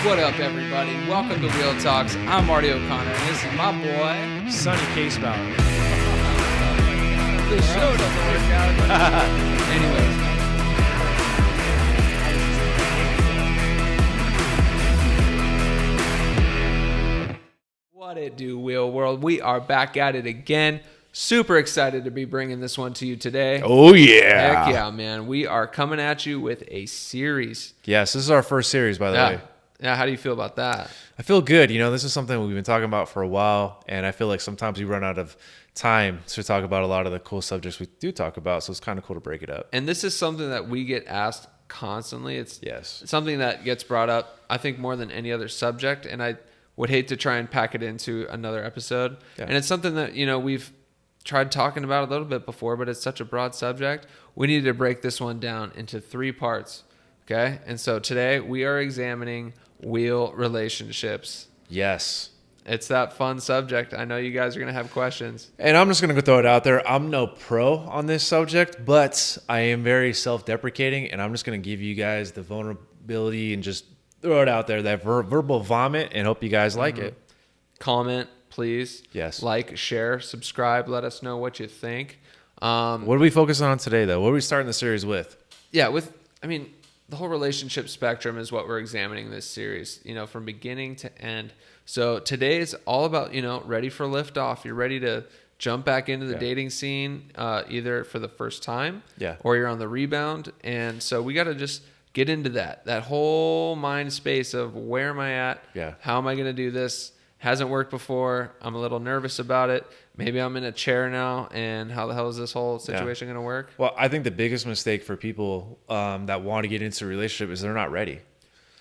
What up, everybody? Welcome to Wheel Talks. I'm Marty O'Connor, and this is my boy, Sonny Casebound. The show doesn't work out. Anyways. What it do, Wheel World? We are back at it again. Super excited to be bringing this one to you today. Oh, yeah. Heck yeah, man. We are coming at you with a series. Yes, this is our first series, by the way. Yeah, how do you feel about that? I feel good. You know, this is something we've been talking about for a while, and I feel like sometimes we run out of time to talk about a lot of the cool subjects we do talk about, so it's kind of cool to break it up. And this is something that we get asked constantly. It's something that gets brought up, I think, more than any other subject, and I would hate to try and pack it into another episode. Yeah. And it's something that, you know, we've tried talking about a little bit before, but it's such a broad subject. We needed to break this one down into 3 parts, okay? And so today we are examining wheel relationships. Yes. It's that fun subject. I know you guys are going to have questions. And I'm just going to go throw it out there. I'm no pro on this subject, but I am very self-deprecating, and I'm just going to give you guys the vulnerability and just throw it out there, that verbal vomit, and hope you guys like it. Comment, please. Yes. Like, share, subscribe. Let us know what you think. What are we focusing on today, though? What are we starting the series with? Yeah, the whole relationship spectrum is what we're examining this series, you know, from beginning to end. So today is all about, you know, ready for liftoff. You're ready to jump back into the dating scene, either for the first time or you're on the rebound. And so we got to just get into that whole mind space of where am I at? Yeah. How am I going to do this? Hasn't worked before. I'm a little nervous about it. Maybe I'm in a chair now, and how the hell is this whole situation going to work? Well, I think the biggest mistake for people that want to get into a relationship is they're not ready.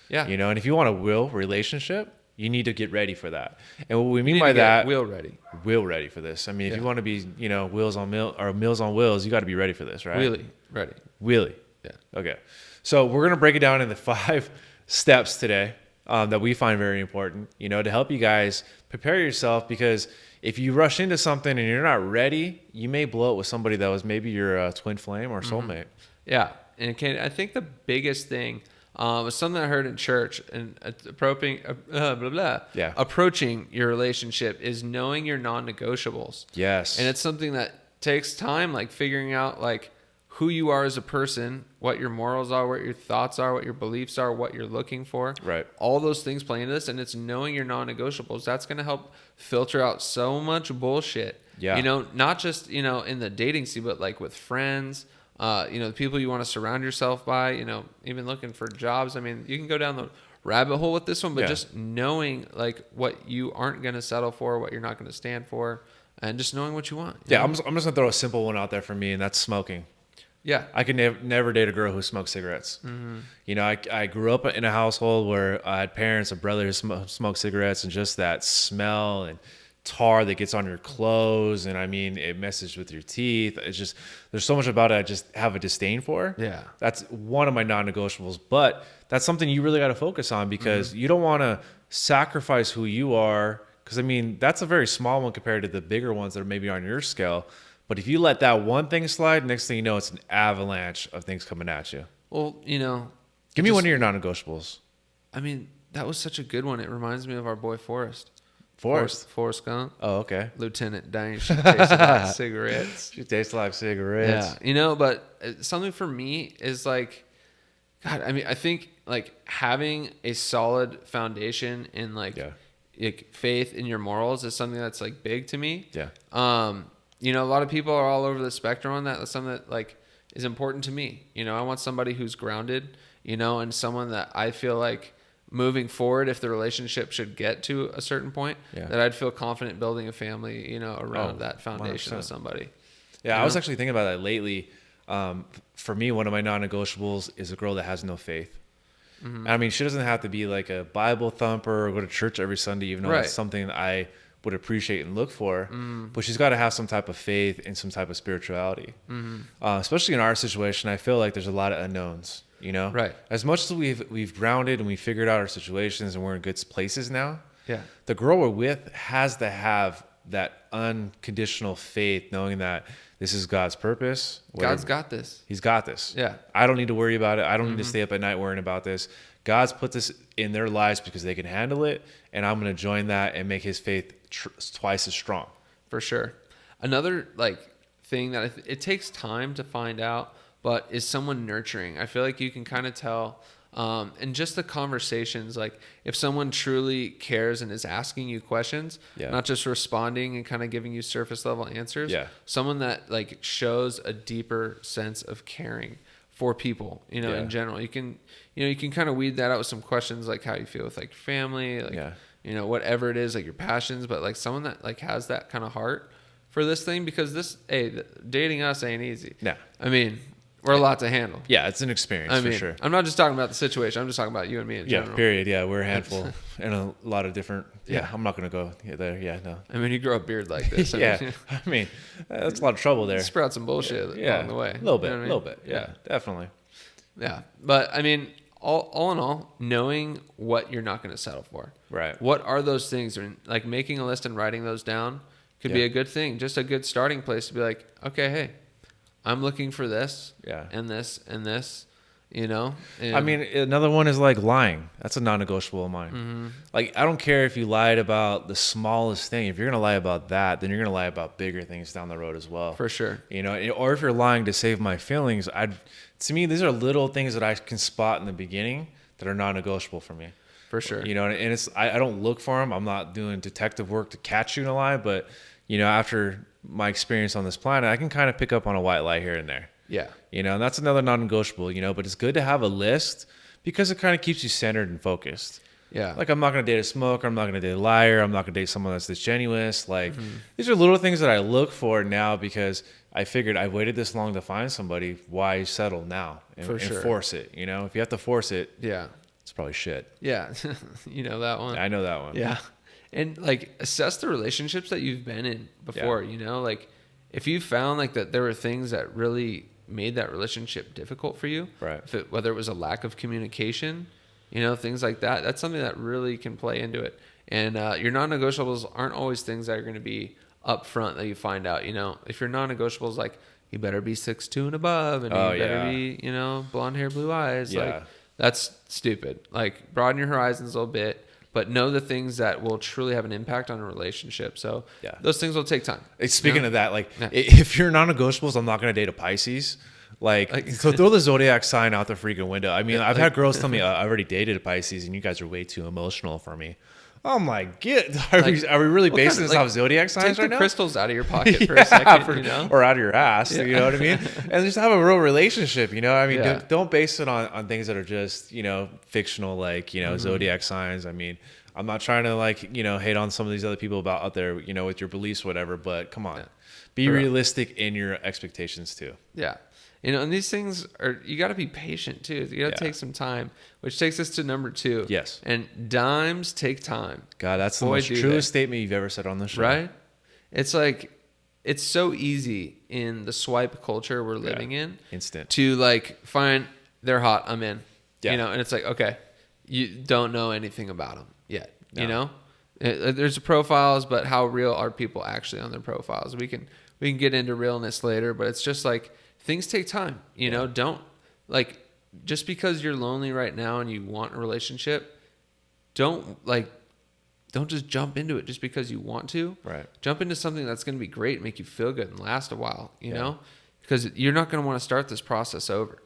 Yeah. You know, and if you want a real relationship, you need to get ready for that. And what we mean by that, wheel ready. Wheel ready for this. I mean, if you want to be, you know, Meals on Wheels, you got to be ready for this, right? Wheelie, ready. Wheelie. Yeah. Okay. So we're going to break it down into 5 steps today that we find very important, you know, to help you guys prepare yourself, because if you rush into something and you're not ready, you may blow it with somebody that was maybe your twin flame or soulmate. Yeah. And I think the biggest thing was something I heard in church, and approaching your relationship is knowing your non-negotiables. Yes. And it's something that takes time, like figuring out like who you are as a person, what your morals are, what your thoughts are, what your beliefs are, what you're looking for. Right. All those things play into this, and it's knowing your non-negotiables. That's going to help filter out so much bullshit. Yeah. You know, not just, you know, in the dating scene, but like with friends, you know, the people you want to surround yourself by, you know, even looking for jobs. I mean, you can go down the rabbit hole with this one, but just knowing like what you aren't going to settle for, what you're not going to stand for, and just knowing what you want. I'm just going to throw a simple one out there for me, and that's smoking. Yeah, I could never date a girl who smoked cigarettes. Mm-hmm. You know, I grew up in a household where I had parents and brothers who smoked cigarettes, and just that smell and tar that gets on your clothes, and I mean, it messes with your teeth. It's just, there's so much about it I just have a disdain for. Yeah, that's one of my non-negotiables, but that's something you really got to focus on, because you don't want to sacrifice who you are, because I mean, that's a very small one compared to the bigger ones that are maybe on your scale. But if you let that one thing slide, next thing you know, it's an avalanche of things coming at you. Well, you know, give me one of your non-negotiables. I mean, that was such a good one. It reminds me of our boy Forrest. Forrest Gump. Oh, okay. Lieutenant Dane. She tasted like cigarettes. She tastes like cigarettes. Yeah, you know, but something for me is like, God, I mean, I think like having a solid foundation in like faith in your morals is something that's like big to me. Yeah. You know, a lot of people are all over the spectrum on that. That's something that like is important to me. You know, I want somebody who's grounded, you know, and someone that I feel like moving forward, if the relationship should get to a certain point, that I'd feel confident building a family, you know, around that foundation 100%. With somebody. Yeah, I was actually thinking about that lately. For me, one of my non-negotiables is a girl that has no faith. Mm-hmm. I mean, she doesn't have to be like a Bible thumper or go to church every Sunday, even though that's something that I would appreciate and look for, but she's got to have some type of faith and some type of spirituality. Especially in our situation, I feel like there's a lot of unknowns, you know? Right. As much as we've grounded and we figured out our situations and we're in good places now, the girl we're with has to have that unconditional faith, knowing that this is God's purpose. God's got this. He's got this. Yeah. I don't need to worry about it. I don't need to stay up at night worrying about this. God's put this in their lives because they can handle it, and I'm going to join that and make his faith twice as strong. For sure. Another thing that it takes time to find out, but is someone nurturing. I feel like you can kind of tell, and just the conversations, like if someone truly cares and is asking you questions, not just responding and kind of giving you surface level answers. Someone that shows a deeper sense of caring for people, in general. You can kind of weed that out with some questions like how you feel with your family, whatever it is, your passions, but someone that has that kind of heart for this thing, because dating us ain't easy. No. I mean, we're a lot to handle. Yeah, it's an experience for sure. I'm not just talking about the situation. I'm just talking about you and me in general. Yeah, period. Yeah, we're a handful and a lot of different. Yeah, I'm not going to go there. Yeah, no. I mean, you grow a beard like this. I mean, that's a lot of trouble there. Sprout some bullshit along the way. A little bit. Yeah, definitely. Yeah, but I mean, all in all, knowing what you're not going to settle for. Right. What are those things? Making a list and writing those down could be a good thing. Just a good starting place to be like, okay, hey, I'm looking for this, and this, and this, And I mean, another one is lying. That's a non-negotiable of mine. Mm-hmm. I don't care if you lied about the smallest thing. If you're going to lie about that, then you're going to lie about bigger things down the road as well. For sure. Or if you're lying to save my feelings, to me, these are little things that I can spot in the beginning that are non-negotiable for me. For sure. And I don't look for them. I'm not doing detective work to catch you in a lie, but after my experience on this planet, I can kind of pick up on a white lie here and there. Yeah. And that's another non-negotiable, but it's good to have a list because it kind of keeps you centered and focused. Yeah. I'm not going to date a smoker. I'm not going to date a liar. I'm not going to date someone that's disingenuous. These are little things that I look for now because I figured I waited this long to find somebody. Why settle now and force it? If you have to force it, it's probably shit. Yeah. That one. I know that one. Yeah. And assess the relationships that you've been in before, if you found that there were things that really made that relationship difficult for you, right? Whether it was a lack of communication, things like that, that's something that really can play into it. And your non-negotiables aren't always things that are going to be up front that you find out. If your non-negotiables, you better be 6'2" and above, and you better be, blonde hair, blue eyes. That's stupid. Broaden your horizons a little bit. But know the things that will truly have an impact on a relationship. So those things will take time. Speaking of that, if you're non-negotiables, I'm not going to date a Pisces. So throw the zodiac sign out the freaking window. I mean, I've had girls tell me, I already dated a Pisces and you guys are way too emotional for me. I'm like, are we really basing this off zodiac signs right now? Take the crystals out of your pocket for a second, or out of your ass, you know what I mean? And just have a real relationship, I mean, don't base it on things that are just, fictional, zodiac signs. I mean, I'm not trying to hate on some of these other people out there, with your beliefs, whatever, but come on, be realistic in your expectations too. Yeah. And these things you got to be patient too. You got to take some time, which takes us to number 2. Yes. And dimes take time. God, that's the most truest statement you've ever said on the show. Right? It's it's so easy in the swipe culture we're living in. Instant. To find they're hot, I'm in. Yeah. And it's okay, you don't know anything about them yet. No. There's profiles, but how real are people actually on their profiles? We can get into realness later, but it's just things take time, don't just because you're lonely right now and you want a relationship, don't just jump into it just because you want to. Right. Jump into something that's going to be great, make you feel good and last a while, know, because you're not going to want to start this process over.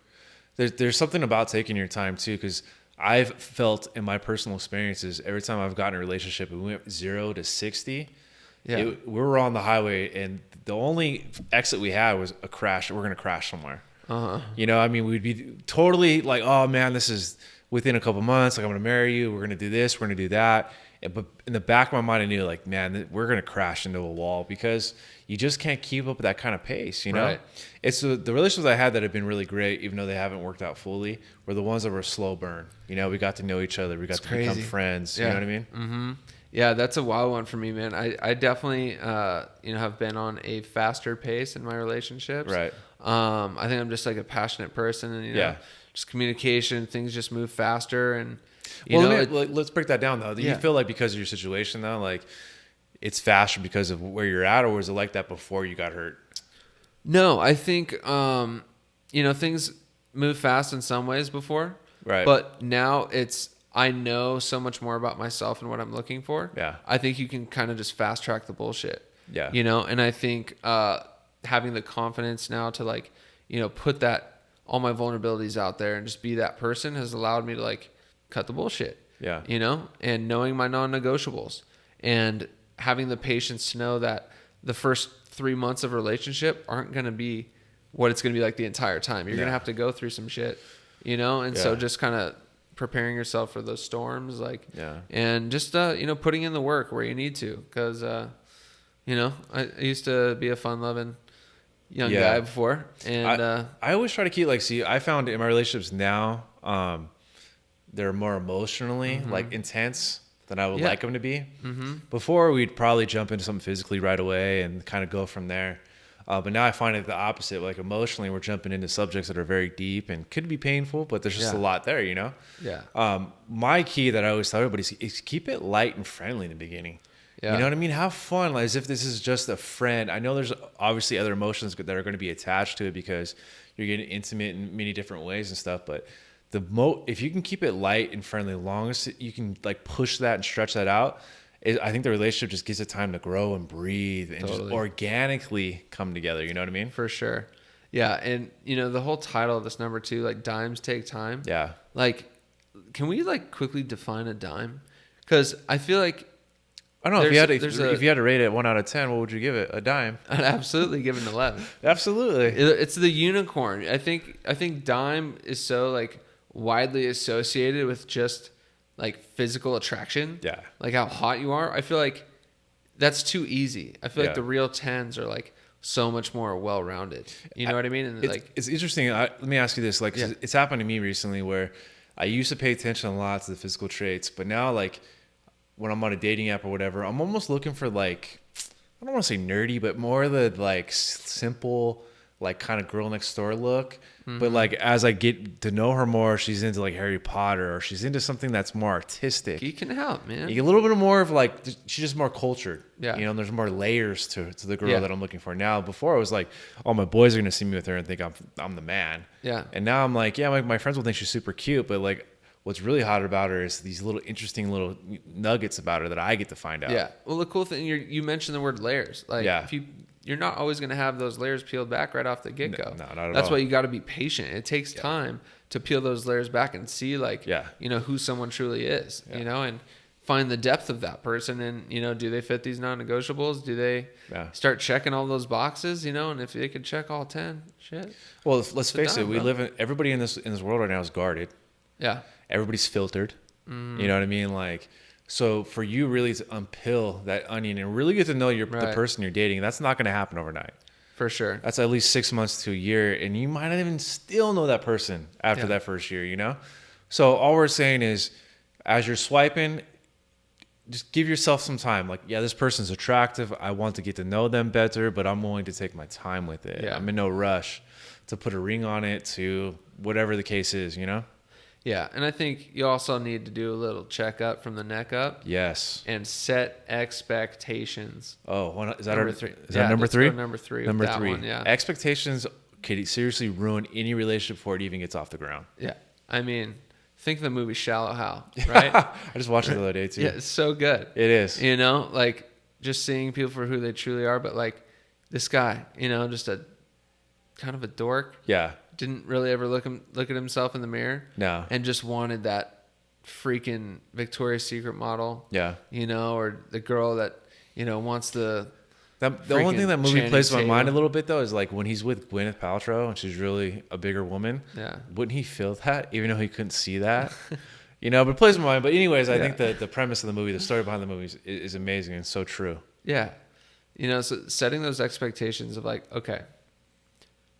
There's something about taking your time too, because I've felt in my personal experiences, every time I've gotten a relationship, we went 0 to 60. We were on the highway and the only exit we had was a crash. We're going to crash somewhere. I mean, we'd be totally oh man, this is within a couple months. I'm going to marry you. We're going to do this. We're going to do that. But in the back of my mind, I knew man, we're going to crash into a wall because you just can't keep up with that kind of pace. Right. It's the relationships I had that have been really great, even though they haven't worked out fully, were the ones that were a slow burn. We got to know each other. We got to become friends. You know what I mean? Mm-hmm. Yeah, that's a wild one for me, man. I definitely, have been on a faster pace in my relationships. Right. I think I'm just a passionate person, and just communication, things just move faster, and let's break that down though. Do you feel because of your situation though, it's faster because of where you're at, or was it like that before you got hurt? No, I think things move fast in some ways before. Right. But now I know so much more about myself and what I'm looking for. Yeah. I think you can kind of just fast track the bullshit. Yeah. You know, and I think having the confidence now to like, you know, put all my vulnerabilities out there and just be that person has allowed me to like cut the bullshit. Yeah. You know, and knowing my non-negotiables and having the patience to know that the first 3 months of a relationship aren't going to be what it's going to be like the entire time. You're going to have to go through some shit, you know? And so just kind of preparing yourself for those storms, like, and just, you know, putting in the work where you need to. Cause, you know, I used to be a fun loving young guy before. And, I always try to keep I found in my relationships now, they're more emotionally like intense than I would like them to be. Before we'd probably jump into something physically right away and kind of go from there. But now I find it the opposite. Like emotionally, we're jumping into subjects that are very deep and could be painful, but there's just a lot there, you know? Yeah. My key that I always tell everybody is keep it light and friendly in the beginning. Yeah. You know what I mean? Have fun, like as if this is just a friend. I know there's obviously other emotions that are going to be attached to it because you're getting intimate in many different ways and stuff. But if you can keep it light and friendly, as long as you can like push that and stretch that out, I think the relationship just gives it time to grow and breathe and just organically come together. You know what I mean? For sure. Yeah. And you know, the whole title of this number 2, like dimes take time. Yeah. Like, can we like quickly define a dime? Because I feel like, I don't know, if you had to rate it 1 out of 10, what would you give it? A dime? I'd absolutely give it an 11. Absolutely. It's the unicorn. I think dime is so like widely associated with just like physical attraction. Yeah. Like how hot you are. I feel like that's too easy. I feel like the real 10s are like so much more well-rounded. You know what I mean? And it's interesting. Let me ask you this. Like, it's happened to me recently where I used to pay attention a lot to the physical traits, but now like when I'm on a dating app or whatever, I'm almost looking for like, I don't want to say nerdy, but more the like simple, like kind of girl next door look. But like as I get to know her more, she's into like Harry Potter or she's into something that's more artistic. You can help, man. You get a little bit more of like, she's just more cultured. Yeah. You know, and there's more layers to the girl that I'm looking for now. Before I was like, oh, my boys are going to see me with her and think I'm the man. Yeah. And now I'm like, yeah, my friends will think she's super cute, but like what's really hot about her is these little interesting little nuggets about her that I get to find out. Yeah. Well, the cool thing, you mentioned the word layers. Like if you're not always going to have those layers peeled back right off the get-go. No, not at all. That's why you got to be patient. It takes time to peel those layers back and see like, you know, who someone truly is, you know, and find the depth of that person. And, you know, do they fit these non-negotiables? Do they start checking all those boxes, you know, and if they could check all 10, shit. Well, let's face it. Everybody in this world right now is guarded. Yeah. Everybody's filtered. You know what I mean? Like, so for you really to unpeel that onion and really get to know the person you're dating, that's not going to happen overnight. For sure. That's at least 6 months to a year. And you might not even still know that person after that first year, you know? So all we're saying is as you're swiping, just give yourself some time. Like, yeah, this person's attractive. I want to get to know them better, but I'm willing to take my time with it. Yeah. I'm in no rush to put a ring on it, to whatever the case is, you know? Yeah, and I think you also need to do a little checkup from the neck up. Yes. And set expectations. Oh, is that number 3? Is that number 3? Number 3. Number 3. One, yeah. Expectations could seriously ruin any relationship before it even gets off the ground. Yeah. I mean, think of the movie Shallow Hal, right? I just watched it the other day too. Yeah, it's so good. It is. You know, like just seeing people for who they truly are, but like this guy, you know, just a kind of a dork. Yeah. Didn't really ever look at himself in the mirror. No. And just wanted that freaking Victoria's Secret model. Yeah. You know, or the girl that, you know, wants the only thing that movie plays in my mind a little bit though is like when he's with Gwyneth Paltrow and she's really a bigger woman. Yeah. Wouldn't he feel that even though he couldn't see that? You know, but it plays in my mind. But anyways, I think the premise of the movie, the story behind the movie is amazing and so true. Yeah. You know, so setting those expectations of like, okay,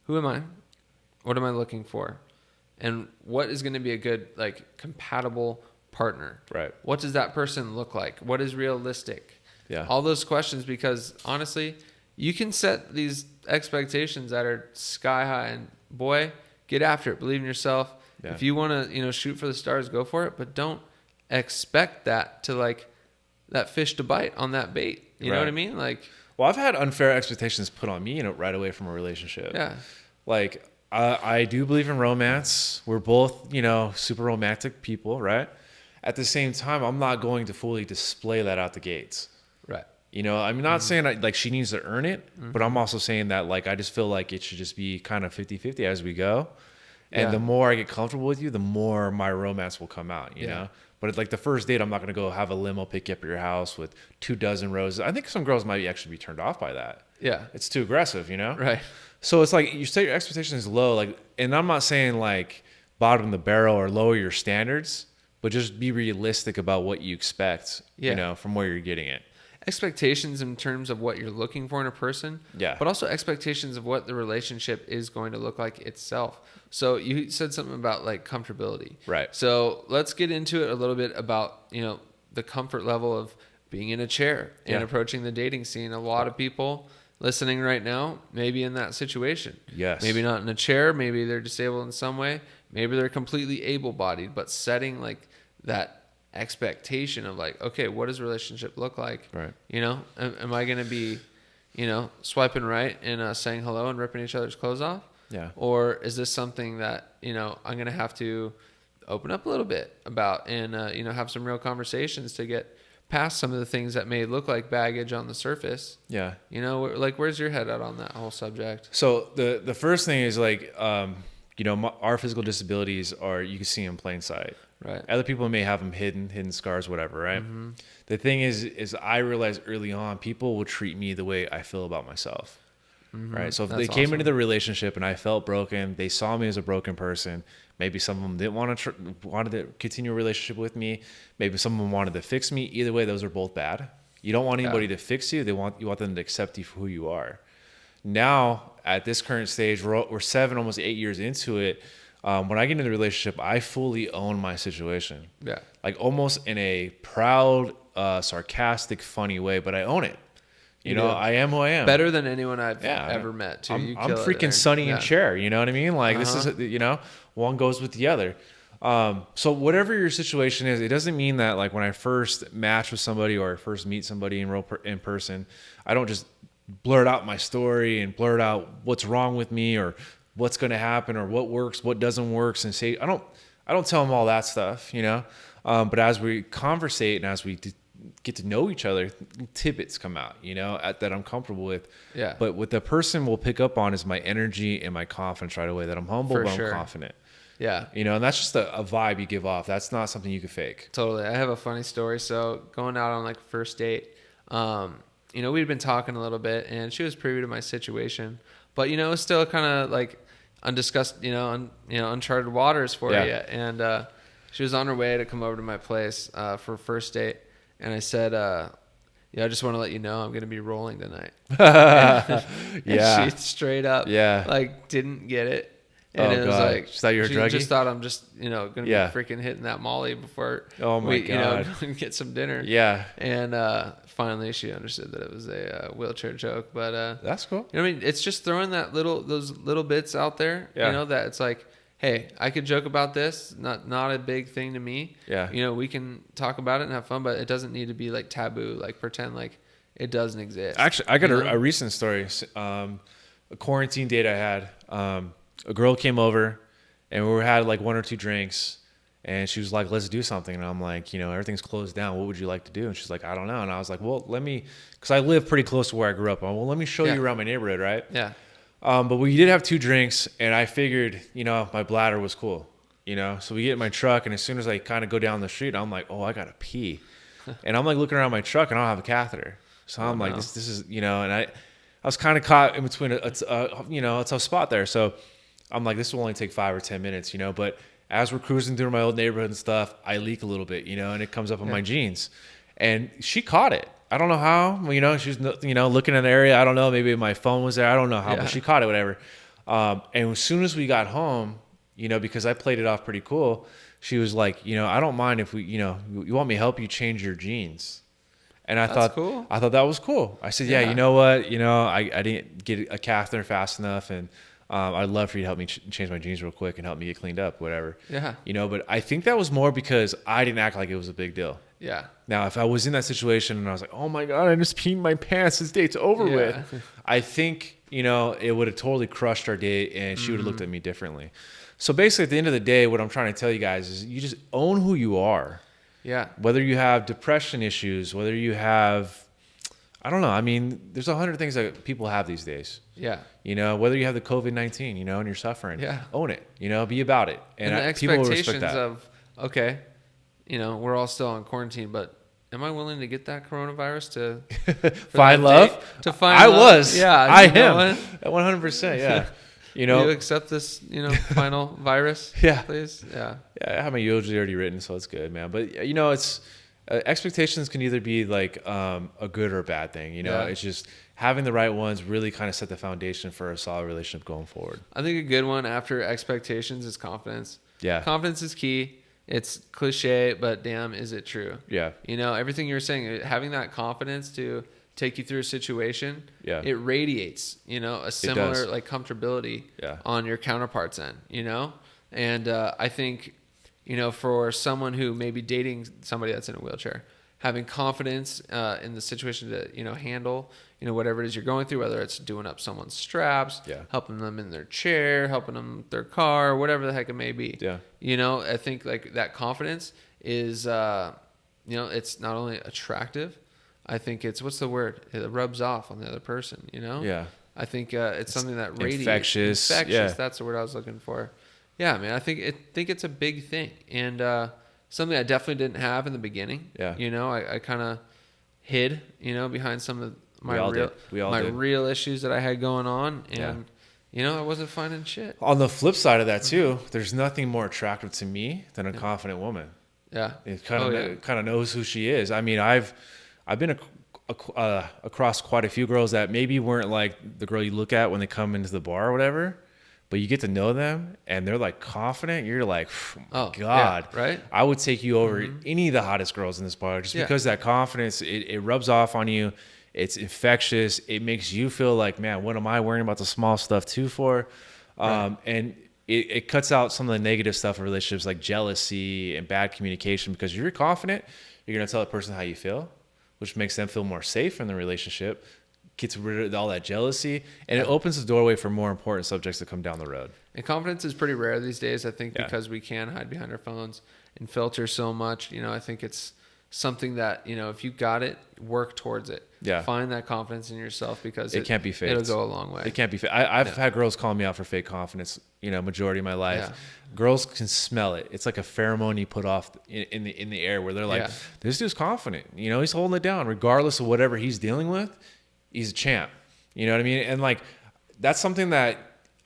who am I? What am I looking for? And what is going to be a good, like, compatible partner? Right. What does that person look like? What is realistic? Yeah. All those questions, because honestly, you can set these expectations that are sky high, and boy, get after it. Believe in yourself. Yeah. If you want to, you know, shoot for the stars, go for it. But don't expect that to like that fish to bite on that bait. You know what I mean? Like, well, I've had unfair expectations put on me, you know, right away from a relationship. Yeah. Like, I do believe in romance. We're both, super romantic people, right? At the same time, I'm not going to fully display that out the gates. Right. I'm not saying like she needs to earn it, but I'm also saying that like I just feel like it should just be kind of 50-50 as we go. And the more I get comfortable with you, the more my romance will come out, you know? But like the first date, I'm not going to go have a limo pick you up at your house with 24 roses. I think some girls might actually be turned off by that. Yeah. It's too aggressive, Right. So it's like you set your expectations low, like, and I'm not saying like bottom the barrel or lower your standards, but just be realistic about what you expect, from where you're getting it. Expectations in terms of what you're looking for in a person, but also expectations of what the relationship is going to look like itself. So you said something about like comfortability, right? So let's get into it a little bit about the comfort level of being in a chair and approaching the dating scene. A lot of people listening right now may be in that situation. Yes. Maybe not in a chair, maybe they're disabled in some way, maybe they're completely able-bodied, but setting like that expectation of like, okay, what does a relationship look like? Right. Am I going to be, swiping right and saying hello and ripping each other's clothes off? Yeah. Or is this something that, I'm going to have to open up a little bit about and, have some real conversations to get past some of the things that may look like baggage on the surface? Yeah. Like where's your head at on that whole subject? So the first thing is like, our physical disabilities are, you can see in plain sight. Right. Other people may have them hidden scars, whatever, right? Mm-hmm. The thing is I realized early on, people will treat me the way I feel about myself, right? So if they came into the relationship and I felt broken, they saw me as a broken person. Maybe some of them didn't wanted to continue a relationship with me. Maybe some of them wanted to fix me. Either way, those are both bad. You don't want anybody to fix you. You want them to accept you for who you are. Now, at this current stage, we're 7, almost 8 years into it. When I get into the relationship, I fully own my situation. Yeah. Like almost in a proud, sarcastic, funny way, but I own it. I am who I am. Better than anyone I've ever met, too. I'm freaking Sonny and Cher, you know what I mean? Like this is, one goes with the other. So whatever your situation is, it doesn't mean that like when I first match with somebody or first meet somebody in person, I don't just blurt out my story and blurt out what's wrong with me or what's going to happen or what works, what doesn't work, and say, I don't tell them all that stuff, but as we conversate and as we get to know each other, tidbits come out, that I'm comfortable with. Yeah. But what the person will pick up on is my energy and my confidence right away, that I'm humble, but I'm confident. Yeah. And that's just a vibe you give off. That's not something you can fake. Totally. I have a funny story. So going out on like first date, we'd been talking a little bit and she was privy to my situation, but, it was still kind of like undiscussed, uncharted waters for you. And she was on her way to come over to my place for first date. And I said, I just want to let you know I'm going to be rolling tonight. And she straight up didn't get it. And it was like, she thought you were a druggie? Just thought I'm just, going to be freaking hitting that Molly before we, go and get some dinner. Yeah. And finally she understood that it was a wheelchair joke. But that's cool. I mean, it's just throwing those little bits out there, that it's like, hey, I could joke about this, not a big thing to me. Yeah. We can talk about it and have fun, but it doesn't need to be like taboo, like pretend like it doesn't exist. Actually, I got a recent story. A quarantine date I had. A girl came over and we had like 1 or 2 drinks and she was like, let's do something. And I'm like, everything's closed down. What would you like to do? And she's like, I don't know. And I was like, well, because I live pretty close to where I grew up. Well, let me show you around my neighborhood, right? Yeah. But we did have 2 drinks and I figured, my bladder was cool, so we get in my truck and as soon as I kind of go down the street, I'm like, oh, I got to pee. And I'm like looking around my truck and I don't have a catheter. So I'm like, this is, and I was kind of caught in between a tough spot there. So I'm like, this will only take 5 or 10 minutes, but as we're cruising through my old neighborhood and stuff, I leak a little bit, and it comes up on my jeans and she caught it. I don't know how, she's, looking at the area. I don't know. Maybe my phone was there. I don't know how, but she caught it, whatever. And as soon as we got home, because I played it off pretty cool, she was like, I don't mind if we, you want me to help you change your jeans. And I thought that was cool. I said, yeah, you know what? I didn't get a catheter fast enough and I'd love for you to help me change my jeans real quick and help me get cleaned up, whatever. Yeah. But I think that was more because I didn't act like it was a big deal. Yeah. Now, if I was in that situation and I was like, oh my God, I just peed my pants, this date's over with. I think, you know, it would have totally crushed our date and she would have looked at me differently. So basically at the end of the day, what I'm trying to tell you guys is you just own who you are. Yeah. Whether you have depression issues, whether you have, I don't know. I mean, there's 100 things that people have these days. Yeah. You know, whether you have the COVID-19, you know, and you're suffering, own it, you know, be about it. And the expectations of, okay, you know, we're all still on quarantine, but am I willing to get that coronavirus to find love? To find love? Was. Yeah. I am. 100%. Yeah. You know, will you accept this, you know, final virus? Yeah. Please. Yeah. Yeah. I have my eulogy already written, so it's good, man. But, you know, it's expectations can either be like a good or a bad thing. You know, it's just having the right ones really kind of set the foundation for a solid relationship going forward. I think a good one after expectations is confidence. Yeah. Confidence is key. It's cliche, but damn, is it true? Yeah. You know, everything you're saying, having that confidence to take you through a situation, it radiates, you know, a similar like comfortability on your counterpart's end, you know? And I think, you know, for someone who may be dating somebody that's in a wheelchair, having confidence in the situation to, you know, handle, you know, whatever it is you're going through, whether it's doing up someone's straps, helping them in their chair, helping them with their car, whatever the heck it may be. Yeah. You know, I think like that confidence is, you know, it's not only attractive, I think it's, what's the word? It rubs off on the other person, you know? Yeah. I think it's something that radiates. Infectious. Yeah. That's the word I was looking for. Yeah, man, I think it's a big thing. And something I definitely didn't have in the beginning. Yeah. You know, I kind of hid, you know, behind some of my real issues that I had going on. And, you know, I wasn't finding shit. On the flip side of that, too, there's nothing more attractive to me than a confident woman. Yeah. It kind of knows who she is. I mean, I've been across quite a few girls that maybe weren't like the girl you look at when they come into the bar or whatever. But you get to know them, and they're like confident. You're like, oh my God, yeah, right? I would take you over any of the hottest girls in this bar just because that confidence, it rubs off on you. It's infectious. It makes you feel like, man, what am I worrying about the small stuff too for? And it cuts out some of the negative stuff in relationships like jealousy and bad communication because you're confident. You're going to tell the person how you feel, which makes them feel more safe in the relationship. Gets rid of all that jealousy, and it opens the doorway for more important subjects to come down the road. And confidence is pretty rare these days, I think, because we can hide behind our phones and filter so much. You know, I think it's something that, you know, if you got it, work towards it. Yeah. Find that confidence in yourself because it can't be faked. It'll go a long way. It can't be faked. I've had girls call me out for fake confidence, you know, majority of my life. Yeah. Girls can smell it. It's like a pheromone you put off in the air where they're like, this dude's confident. You know, he's holding it down regardless of whatever he's dealing with. He's a champ. You know what I mean? And like, that's something that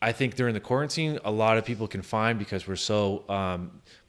I think during the quarantine, a lot of people can find because we're so,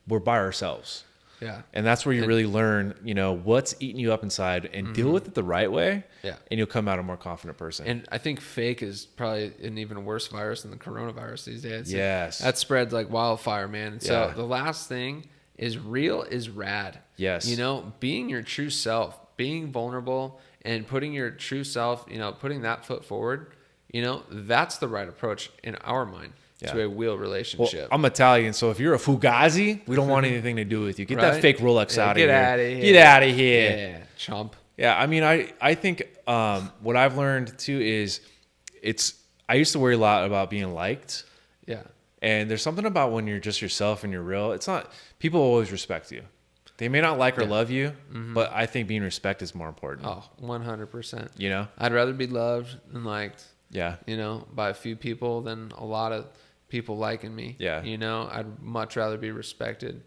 we're by ourselves. Yeah. And that's where you really learn, you know, what's eating you up inside and deal with it the right way. Yeah. And you'll come out a more confident person. And I think fake is probably an even worse virus than the coronavirus these days. Yes. That spreads like wildfire, man. And so the last thing is real is rad. Yes. You know, being your true self, being vulnerable, and putting your true self, you know, putting that foot forward, you know, that's the right approach in our mind to a real relationship. Well, I'm Italian, so if you're a Fugazi, we don't want anything to do with you. Get that fake Rolex out of here. Get out of here. Get out of here. Yeah, chump. Yeah, I mean, I think what I've learned too is I used to worry a lot about being liked. Yeah. And there's something about when you're just yourself and you're real. It's not, people always respect you. They may not like or love you, but I think being respected is more important. Oh, 100%. You know? I'd rather be loved and liked, you know, by a few people than a lot of people liking me. Yeah. You know, I'd much rather be respected.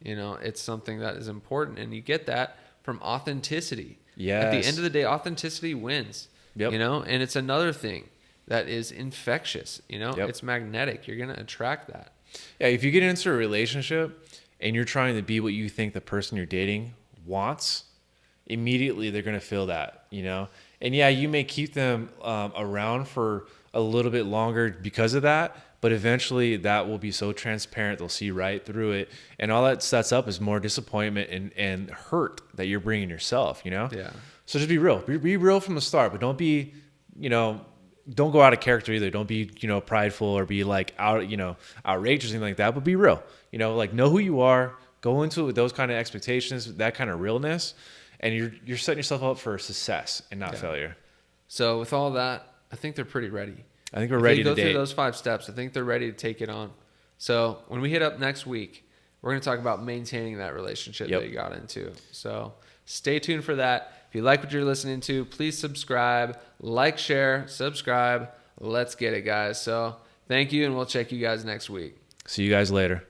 You know, it's something that is important, and you get that from authenticity. Yeah. At the end of the day, authenticity wins. Yep. You know, and it's another thing that is infectious. You know, it's magnetic. You're going to attract that. Yeah. If you get into a relationship and you're trying to be what you think the person you're dating wants, immediately they're going to feel that, you know? And yeah, you may keep them around for a little bit longer because of that, but eventually that will be so transparent, they'll see right through it. And all that sets up is more disappointment and hurt that you're bringing yourself, you know? Yeah. So just be real. Be real from the start, but don't be, you know, don't go out of character either. Don't be, you know, prideful or be like outrageous or anything like that, but be real. You know, like know who you are, Go into it with those kind of expectations, that kind of realness, and you're setting yourself up for success and not failure. So with all that, I think they're pretty ready. I think we're ready to date. If they go through those 5 steps, I think they're ready to take it on. So when we hit up next week, we're going to talk about maintaining that relationship that you got into. So stay tuned for that. If you like what you're listening to, please subscribe, like, share, subscribe. Let's get it, guys. So thank you, and we'll check you guys next week. See you guys later.